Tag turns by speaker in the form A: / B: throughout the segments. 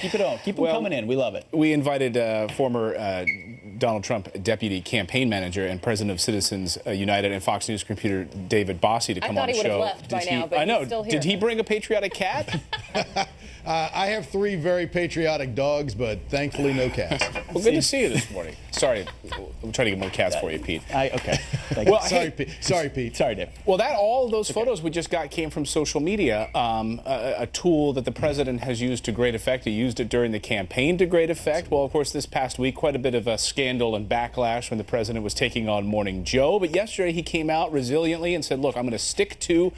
A: Keep it on. Keep them coming in. We love it.
B: We invited former Donald Trump deputy campaign manager and president of Citizens United and Fox News contributor David Bossie to come on the show.
C: I thought he would have left by now, but he's still here.
B: Did he bring a patriotic cat?
D: I have 3 very patriotic dogs, but thankfully no cats.
B: Well, good to see you this morning. Sorry, I'm trying to get more cats for you, Pete.
A: Okay.
B: Well,
D: sorry,
B: hey,
D: Pete. Sorry, Pete.
A: Sorry, Dave.
B: Well, all those photos we just got came from social media, a tool that the president has used to great effect. He used it during the campaign to great effect. Well, of course, this past week, quite a bit of a scandal and backlash when the president was taking on Morning Joe. But yesterday, he came out resiliently and said, "Look, I'm going to stick to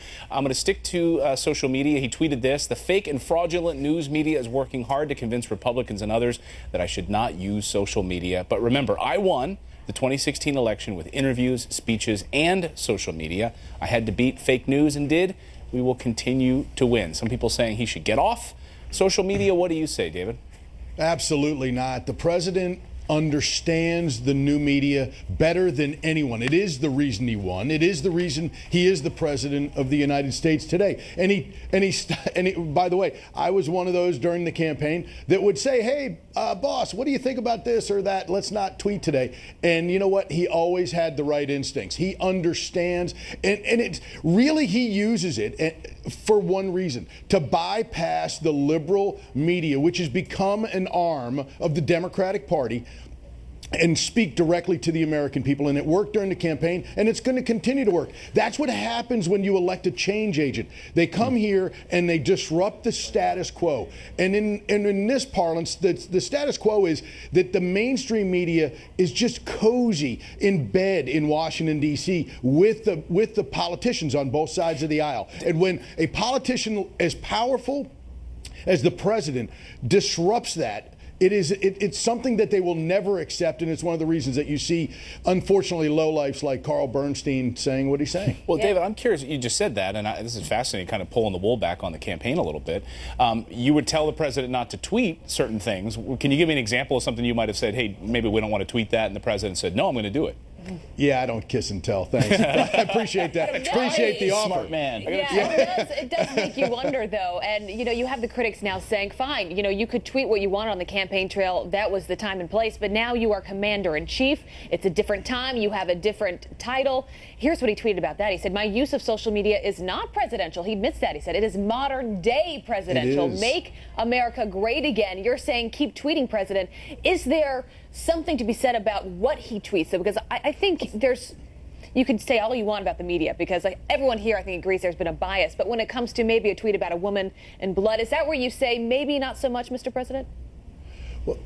B: social media." He tweeted this: "The fake and fraudulent news media is working hard to convince Republicans and others that I should not use social media. But remember, I won the 2016 election with interviews, speeches, and social media. I had to beat fake news and did. We will continue to win." Some people saying he should get off social media. What do you say, David?
D: Absolutely not. The president understands the new media better than anyone. It is the reason he won. It is the reason he is the president of the United States today. And by the way, I was one of those during the campaign that would say, "Hey, boss, what do you think about this or that? Let's not tweet today." And you know what? He always had the right instincts. He understands, and it's really, he uses it for one reason: to bypass the liberal media, which has become an arm of the Democratic Party, and speak directly to the American people. And it worked during the campaign, and it's going to continue to work. That's what happens when you elect a change agent. They come here and they disrupt the status quo. And in this parlance, the status quo is that the mainstream media is just cozy in bed in Washington, D.C. with the politicians on both sides of the aisle. And when a politician as powerful as the president disrupts that, it's something that they will never accept, and it's one of the reasons that you see, unfortunately, lowlifes like Carl Bernstein saying what he's saying.
B: Well, David, I'm curious. You just said that, and this is fascinating, kind of pulling the wool back on the campaign a little bit. You would tell the president not to tweet certain things. Can you give me an example of something you might have said, "Hey, maybe we don't want to tweet that," and the president said, "No, I'm going to do it"?
D: Yeah, I don't kiss and tell. Thanks. I appreciate that. Appreciate the offer.
A: Smart man.
C: Yeah, it does make you wonder, though. And, you have the critics now saying, fine, you could tweet what you want on the campaign trail. That was the time and place. But now you are commander-in-chief. It's a different time. You have a different title. Here's what he tweeted about that. He said, "My use of social media is not presidential." He admits that. He said, "It is modern-day presidential. Make America great again." You're saying keep tweeting, President. Is there something to be said about what he tweets? Because I think you could say all you want about the media, because everyone here, I think, agrees there's been a bias. But when it comes to maybe a tweet about a woman in blood, is that where you say maybe not so much, Mr. President?
D: Well,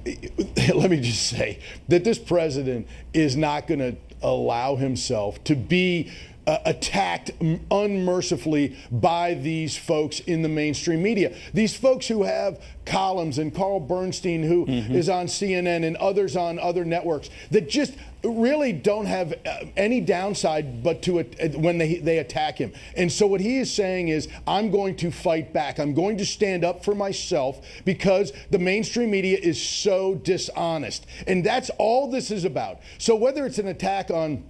D: let me just say that this president is not going to allow himself to be attacked unmercifully by these folks in the mainstream media. These folks who have columns, and Carl Bernstein, who is on CNN, and others on other networks, that just really don't have any downside but to it when they attack him. And so what he is saying is, I'm going to fight back. I'm going to stand up for myself because the mainstream media is so dishonest. And that's all this is about. So whether it's an attack on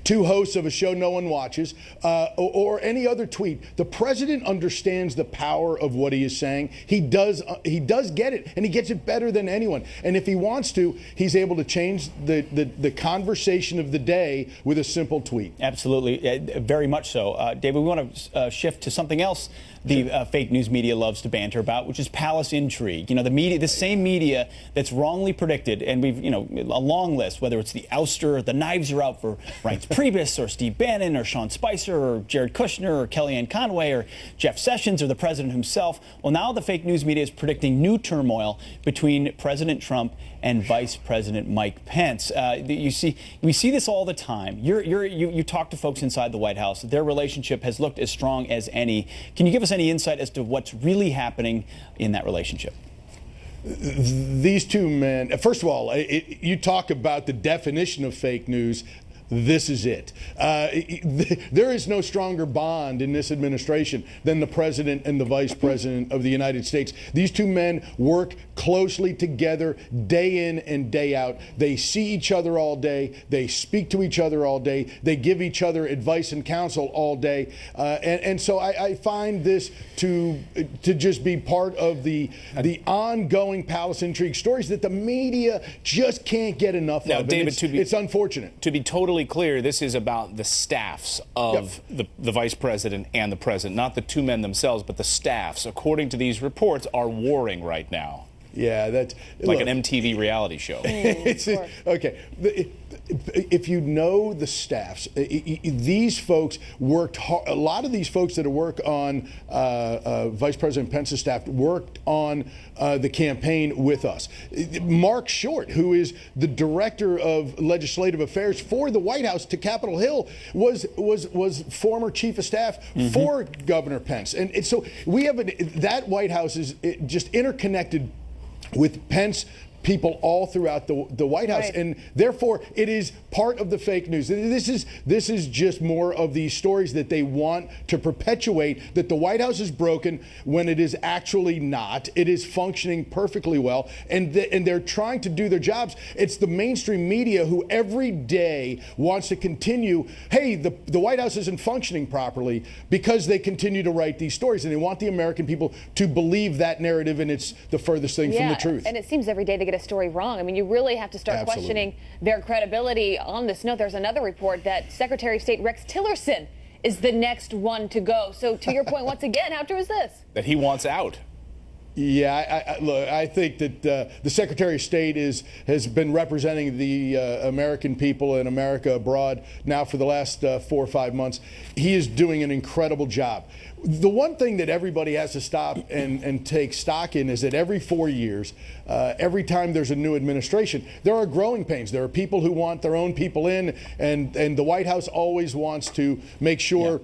D: 2 hosts of a show no one watches, or any other tweet, the president understands the power of what he is saying. He does get it, and he gets it better than anyone. And if he wants to, he's able to change the conversation of the day with a simple tweet.
A: Absolutely, very much so. David, we want to shift to something else the fake news media loves to banter about, which is palace intrigue. The media, the same media that's wrongly predicted, and we've, a long list, whether it's the ouster, the knives are out for Reince Priebus, or Steve Bannon, or Sean Spicer, or Jared Kushner, or Kellyanne Conway, or Jeff Sessions, or the president himself. Well, now the fake news media is predicting new turmoil between President Trump and Vice President Mike Pence. We see this all the time. You talk to folks inside the White House. Their relationship has looked as strong as any. Can you give us any insight as to what's really happening in that relationship?
D: These two men, first of all, you talk about the definition of fake news. this is it. There is no stronger bond in this administration than the president and the vice president of the United States. These two men work closely together day in and day out. They see each other all day. They speak to each other all day. They give each other advice and counsel all day. And so I find this to just be part of the ongoing palace intrigue stories that the media just can't get enough
B: now,
D: of.
B: David,
D: it's unfortunate.
B: To be totally clear, this is about the staffs of the vice president and the president, not the two men themselves, but the staffs, according to these reports, are warring right now.
D: Yeah, that's
B: like an MTV reality show.
D: Okay. If you know the staffs, these folks worked hard. A lot of these folks that work on Vice President Pence's staff worked on the campaign with us. Mark Short, who is the director of legislative affairs for the White House to Capitol Hill, was former chief of staff for Governor Pence. And so we have that White House is just interconnected with Pence people all throughout the White House, and therefore it is part of the fake news. This is just more of these stories that they want to perpetuate, that the White House is broken when it is actually not. It is functioning perfectly well, and they're trying to do their jobs. It's the mainstream media who every day wants to continue, hey, the White House isn't functioning properly, because they continue to write these stories, and they want the American people to believe that narrative, and it's the furthest thing from the truth.
C: And it seems every day they get a story wrong. I mean, you really have to start questioning their credibility. On this note, there's another report that Secretary of State Rex Tillerson is the next one to go. So to your point, once again, how true is this?
B: That he wants out.
D: Yeah, look, I think that the Secretary of State has been representing the American people and America abroad now for the last 4 or 5 months. He is doing an incredible job. The one thing that everybody has to stop and take stock in is that every 4 years, every time there's a new administration, there are growing pains. There are people who want their own people in, and the White House always wants to make sure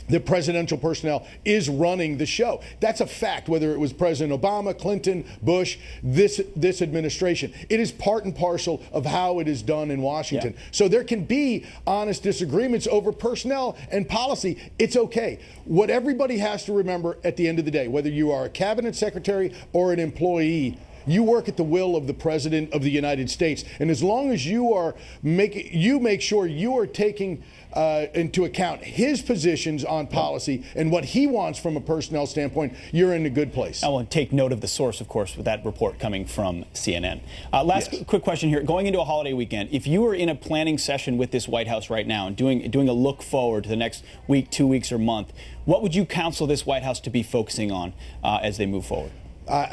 D: the presidential personnel is running the show. That's a fact, whether it was President Obama, Clinton, Bush, this administration. It is part and parcel of how it is done in Washington. So there can be honest disagreements over personnel and policy. It's okay. What everybody has to remember at the end of the day, whether you are a cabinet secretary or an employee, you work at the will of the President of the United States. And as long as you make sure you are taking into account his positions on policy and what he wants from a personnel standpoint, you're in a good place.
A: I will take note of the source, of course, with that report coming from CNN. Last quick question here. Going into a holiday weekend, if you were in a planning session with this White House right now and doing a look forward to the next week, 2 weeks, or month, what would you counsel this White House to be focusing on as they move forward?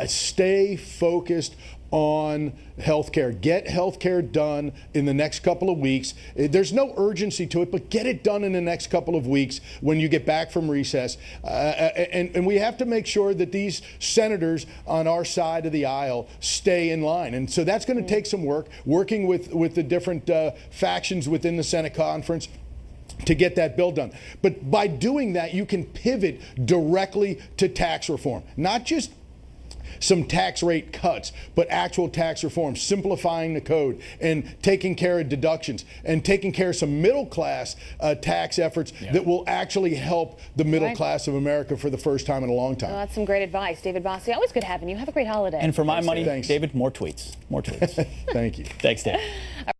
D: Stay focused on health care. Get health care done in the next couple of weeks. There's no urgency to it, but get it done in the next couple of weeks when you get back from recess. And we have to make sure that these senators on our side of the aisle stay in line. And so that's going to take some work, working with the different factions within the Senate conference to get that bill done. But by doing that, you can pivot directly to tax reform, not just some tax rate cuts, but actual tax reform, simplifying the code and taking care of deductions and taking care of some middle class tax efforts that will actually help the middle class of America for the first time in a long time.
C: Well, that's some great advice. David Bossie, always good having you. Have a great holiday.
A: And for my money,
D: Thanks.
A: David, more tweets. More tweets.
D: Thank you.
A: Thanks, Dave.